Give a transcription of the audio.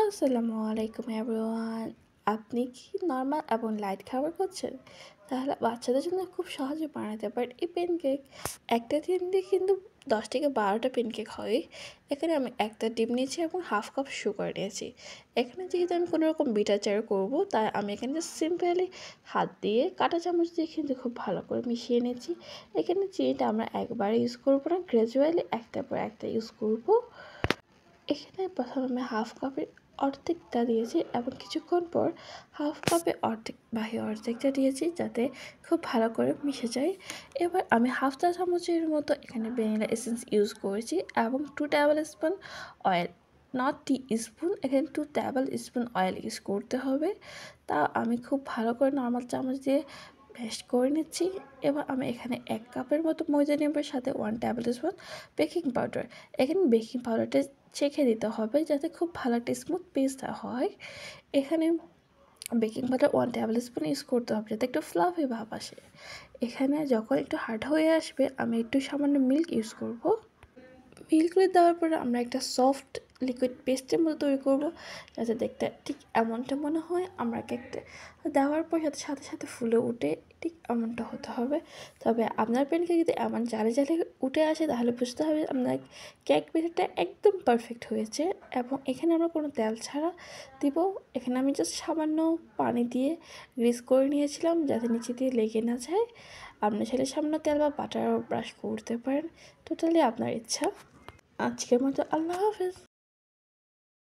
আসসালামু আলাইকুম এভরিওয়ান। আপনি কি নরমাল এবং লাইট খাবার খাচ্ছেন? তাহলে বাচ্চাদের জন্য খুব সহজে বানাতে পারেন এই প্যানকেক। একটা ডিম দিয়ে কিন্তু 10 থেকে 12টা প্যানকেক হয়। এখানে আমি একটা ডিম নিয়েছি এবং হাফ কাপ সুগার নিয়েছি। এখানে যেহেতু আমি কোনো রকম বিটার চার করবো, তাই আমি এখানে জাস্ট সিম্পলি হাত দিয়ে কাঁটা চামচ দিয়ে কিন্তু খুব ভালো করে মিশিয়ে নিয়েছি। এখানে চিনিটা আমরা একবারে ইউজ করবো না, গ্রাজুয়ালি একটার পর একটা ইউজ করবো। এখানে প্রথমে আমি হাফ কাপের অর্ধেকটা দিয়েছি এবং কিছুক্ষণ পর হাফ কাপে অর্ধেকটা দিয়েছি, যাতে খুব ভালো করে মিশে যায়। এবার আমি হাফ চা চামচের মতো এখানে ভ্যানিলা এসেন্স ইউজ করেছি এবং 2 table spoon oil, not T spoon, এখানে 2 টেবিল স্পুন অয়েল ইউজ করতে হবে। তা আমি খুব ভালো করে নর্মাল চামচ দিয়ে পেস্ট করে নিচ্ছি। এবার আমি এখানে 1 কাপের মতো ময়দা নেব, সাথে 1 টেবিল স্পুন বেকিং পাউডার। এখানে বেকিং পাউডারটা চেখে দিতে হবে যাতে খুব ভালো একটা স্মুথ পেস্টটা হয়। এখানে baking powder 1 table spoon use করতে হবে যাতে একটু ফ্লাফি ভাব আসে। এখানে যখন একটু হার্ড হয়ে আসবে আমি একটু সামান্য মিল্ক ইউজ করব। মিল্কগুলো দেওয়ার পরে আমরা একটা সফট লিকুইড পেস্টের মতো তৈরি করব, যাতে দেখতে ঠিক এমনটা মনে হয় আমরা কেকটা দেওয়ার পর সাথে সাথে সাথে ফুলে উঠে ঠিক এমনটা হতে হবে। তবে আপনার প্যানকেক যদি এমন জালে জালে উঠে আসে তাহলে বুঝতে হবে আপনার কেক ব্যাটারটা একদম পারফেক্ট হয়েছে। এবং এখানে আমরা কোনো তেল ছাড়া দিব। এখানে আমি জাস্ট সামান্য পানি দিয়ে গ্রিস করে নিয়েছিলাম যাতে নিচে দিয়ে লেগে না যায়। আপনি চাইলে সামান্য তেল বা বাটারও ব্রাশ করতে পারেন, টোটালি আপনার ইচ্ছা। আজকের মতো আল্লাহ হাফেজ।